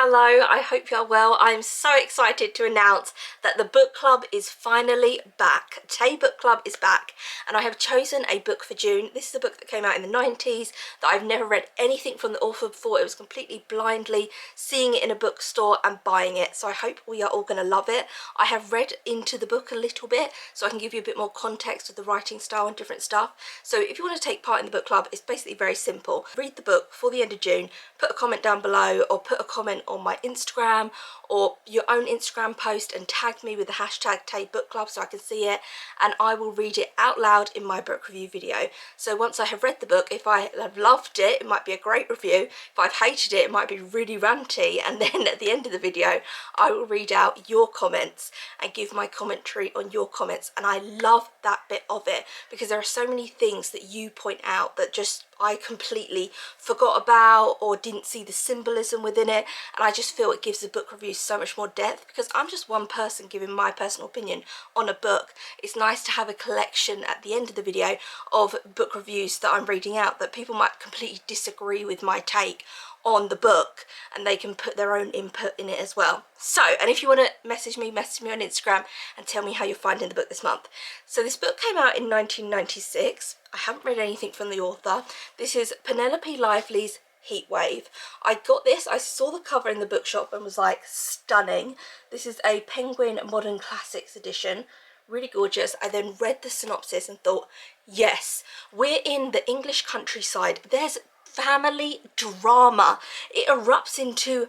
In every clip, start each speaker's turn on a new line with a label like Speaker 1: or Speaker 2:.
Speaker 1: Hello, I hope you're well. I'm so excited to announce that the book club is finally back. Tay Bookclub is back, and I have chosen a book for June. This is a book that came out in the 90s that I've never read anything from the author before. It was completely blindly seeing it in a bookstore and buying it, so I hope we are all going to love it. I have read into the book a little bit so I can give you a bit more context of the writing style and different stuff. So if you want to take part in the book club, it's basically very simple. Read the book before the end of June, put a comment down below or put a comment on my Instagram or your own Instagram post and tag me with the hashtag Tay Bookclub so I can see it, and I will read it out loud in my book review video. So once I have read the book, if I have loved it, it might be a great review. If I've hated it, it might be really ranty, and then at the end of the video I will read out your comments and give my commentary on your comments. And I love that bit of it because there are so many things that you point out that just I completely forgot about or didn't see the symbolism within it, and I just feel it gives the book review so much more depth because I'm just one person giving my personal opinion on a book. It's nice to have a collection at the end of the video of book reviews that I'm reading out that people might completely disagree with my take on the book, and they can put their own input in it as well. So, and if you want to message me on Instagram and tell me how you're finding the book this month. So this book came out in 1996. I haven't read anything from the author. This is Penelope Lively's Heatwave. I got this, I saw the cover in the bookshop and was like, stunning. This is a Penguin Modern Classics edition. Really gorgeous. I then read the synopsis and thought, yes, we're in the English countryside. There's family drama. It erupts into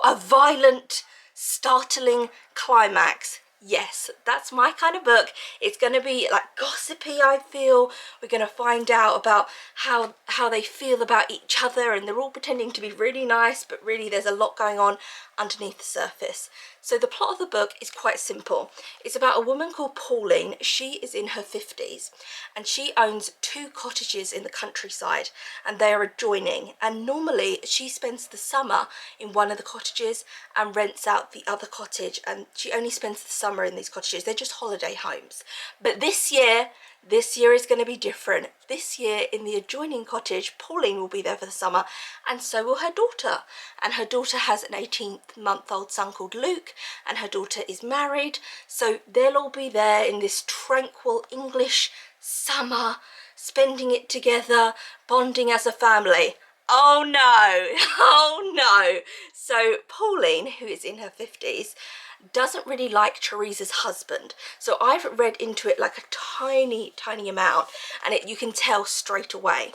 Speaker 1: a violent, startling climax. Yes, that's my kind of book. It's going to be like gossipy, I feel. We're going to find out about how they feel about each other, and they're all pretending to be really nice, but really there's a lot going on underneath the surface. So the plot of the book is quite simple. It's about a woman called Pauline. She is in her 50s and she owns 2 cottages in the countryside, and they are adjoining, and normally she spends the summer in one of the cottages and rents out the other cottage, and she only spends the summer in these cottages. They're just holiday homes. But this year is going to be different. This year in the adjoining cottage, Pauline will be there for the summer, and so will her daughter. And her daughter has an 18-month-old son called Luke, and her daughter is married. So they'll all be there in this tranquil English summer, spending it together, bonding as a family. Oh no, oh no. So Pauline, who is in her 50s, doesn't really like Teresa's husband. So I've read into it like a tiny amount, and you can tell straight away.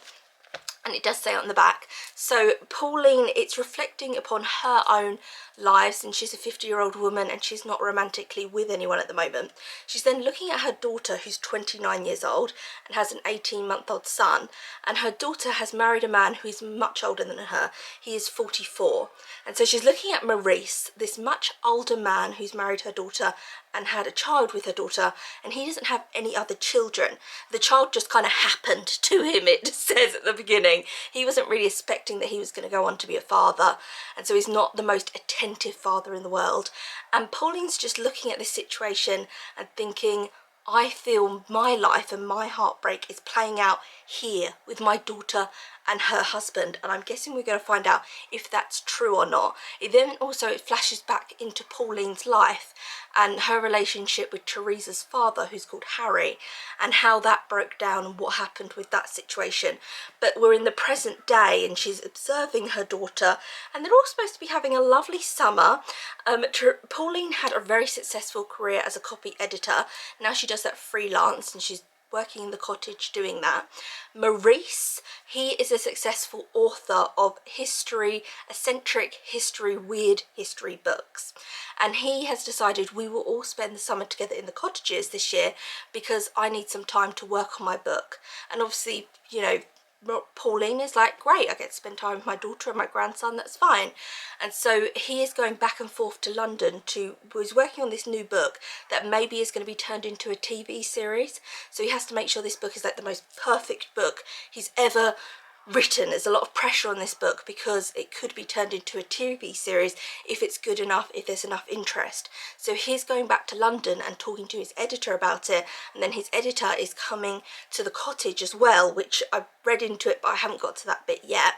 Speaker 1: And it does say on the back. So Pauline, it's reflecting upon her own lives, and she's a 50-year-old woman and she's not romantically with anyone at the moment. She's then looking at her daughter, who's 29 years old and has an 18-month-old son, and her daughter has married a man who is much older than her. He is 44. And so she's looking at Maurice, this much older man who's married her daughter and had a child with her daughter, and he doesn't have any other children. The child just kind of happened to him, it says at the beginning. He wasn't really expecting that he was going to go on to be a father, and so he's not the most attentive father in the world. And Pauline's just looking at this situation and thinking, I feel my life and my heartbreak is playing out here with my daughter and her husband, and I'm guessing we're going to find out if that's true or not. It then also flashes back into Pauline's life and her relationship with Teresa's father, who's called Harry, and how that broke down and what happened with that situation. But we're in the present day and she's observing her daughter, and they're all supposed to be having a lovely summer. Pauline had a very successful career as a copy editor. Now she does that freelance and she's working in the cottage doing that. Maurice, he is a successful author of history, eccentric history, weird history books, and he has decided we will all spend the summer together in the cottages this year because I need some time to work on my book. And obviously, you know, Pauline is like, great, I get to spend time with my daughter and my grandson, that's fine. And so he is going back and forth to London he's working on this new book that maybe is going to be turned into a TV series. So he has to make sure this book is like the most perfect book he's ever written. There's a lot of pressure on this book because it could be turned into a TV series if it's good enough, if there's enough interest. So he's going back to London and talking to his editor about it, and then his editor is coming to the cottage as well, which I've read into it but I haven't got to that bit yet.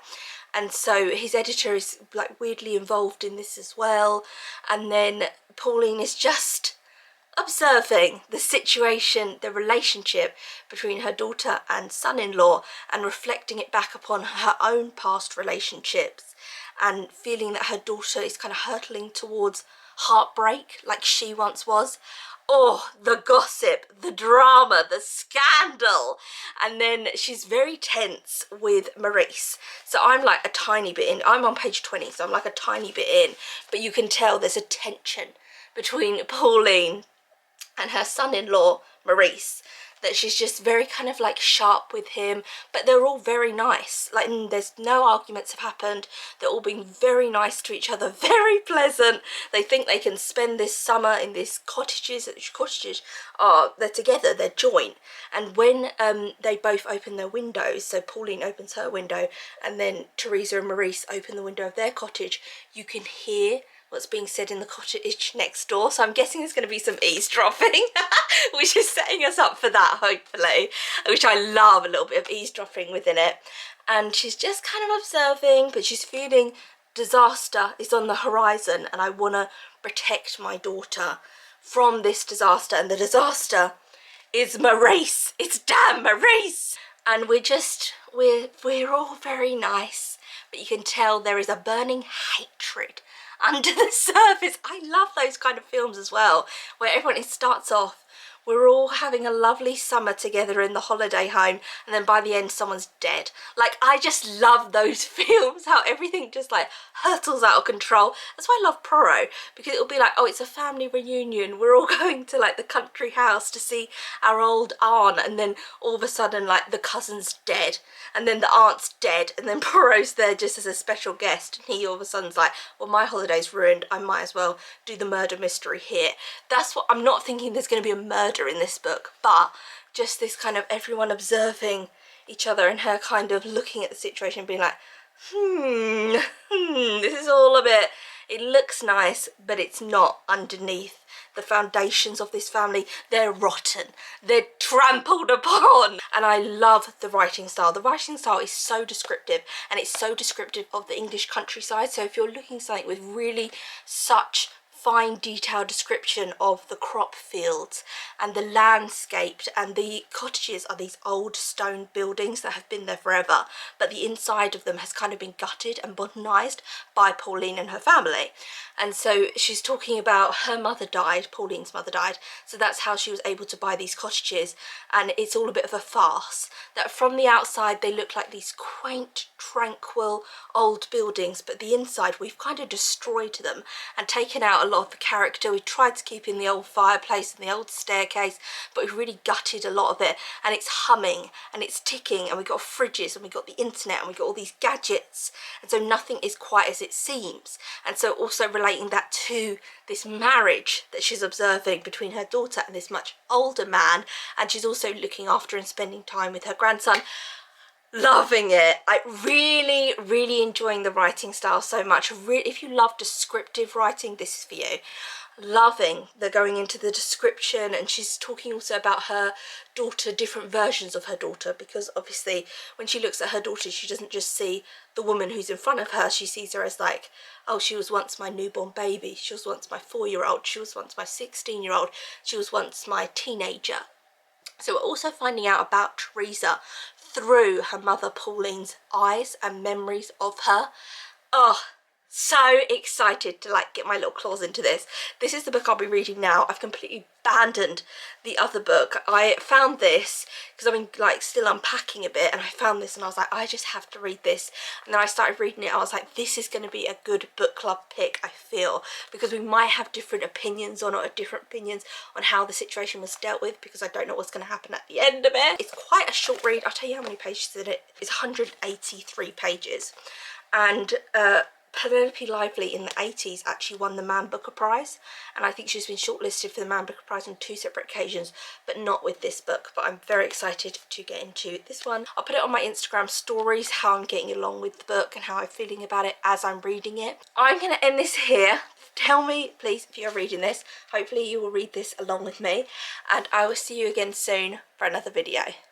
Speaker 1: and so his editor is like weirdly involved in this as well. And then Pauline is just observing the situation, the relationship between her daughter and son-in-law, and reflecting it back upon her own past relationships, and feeling that her daughter is kind of hurtling towards heartbreak like she once was. Oh, the gossip, the drama, the scandal. And then she's very tense with Maurice. So I'm like a tiny bit in. I'm on page 20, so I'm like a tiny bit in. But you can tell there's a tension between Pauline and her son-in-law, Maurice, that she's just very kind of like sharp with him, but they're all very nice. Like, there's no arguments have happened. They're all being very nice to each other, very pleasant. They think they can spend this summer in these cottages. They're together, they're joint. And when they both open their windows, so Pauline opens her window and then Teresa and Maurice open the window of their cottage, you can hear what's being said in the cottage next door. So I'm guessing there's going to be some eavesdropping, which is setting us up for that, hopefully, which I love, a little bit of eavesdropping within it. And she's just kind of observing, but she's feeling disaster is on the horizon, and I want to protect my daughter from this disaster. And the disaster is Maurice. It's damn Maurice. And we're all very nice, but you can tell there is a burning hatred under the surface. I love those kind of films as well, where everyone, it starts off, we're all having a lovely summer together in the holiday home, and then by the end someone's dead. Like, I just love those films, how everything just like hurtles out of control. That's why I love Poirot, because it'll be like, oh, it's a family reunion, we're all going to like the country house to see our old aunt, and then all of a sudden like the cousin's dead, and then the aunt's dead, and then Poirot's there just as a special guest, and he all of a sudden's like, well, my holiday's ruined, I might as well do the murder mystery here. That's what I'm not thinking there's going to be a murder in this book, but just this kind of everyone observing each other, and her kind of looking at the situation and being like, this is all a bit, it looks nice, but it's not underneath. The foundations of this family, they're rotten, they're trampled upon. And I love the writing style. The writing style is so descriptive, and it's so descriptive of the English countryside. So if you're looking for something with really such fine detailed description of the crop fields and the landscape, and the cottages are these old stone buildings that have been there forever, but the inside of them has kind of been gutted and modernised by Pauline and her family. And so she's talking about her mother died, Pauline's mother died, so that's how she was able to buy these cottages. And it's all a bit of a farce, that from the outside they look like these quaint, tranquil old buildings, but the inside we've kind of destroyed them and taken out a lot of the character. We tried to keep in the old fireplace and the old staircase, but we've really gutted a lot of it, and it's humming and it's ticking, and we've got fridges and we've got the internet and we've got all these gadgets, and so nothing is quite as it seems. And so also relating that to this marriage that she's observing between her daughter and this much older man, and she's also looking after and spending time with her grandson. Loving it. I really enjoying the writing style so much. If you love descriptive writing, this is for you. Loving the going into the description, and she's talking also about her daughter, different versions of her daughter, because obviously when she looks at her daughter, she doesn't just see the woman who's in front of her, she sees her as like, oh, she was once my newborn baby, she was once my 4-year-old, she was once my 16-year-old, she was once my teenager. So we're also finding out about Teresa through her mother Pauline's eyes and memories of her. Oh, so excited to like get my little claws into this. This is the book I'll be reading now. I've completely abandoned the other book. I found this because I've been like still unpacking a bit, and I found this and I was like, I just have to read this. And then I started reading it. I was like, this is going to be a good book club pick, I feel, because we might have different opinions on it, or different opinions on how the situation was dealt with, because I don't know what's going to happen at the end of it. It's quite a short read. I'll tell you how many pages in it. It's 183 pages. And Penelope Lively in the 80s actually won the Man Booker Prize, and I think she's been shortlisted for the Man Booker Prize on 2 separate occasions, but not with this book. But I'm very excited to get into this one. I'll put it on my Instagram stories, how I'm getting along with the book and how I'm feeling about it as I'm reading it. I'm going to end this here. Tell me, please, if you're reading this. Hopefully you will read this along with me, and I will see you again soon for another video.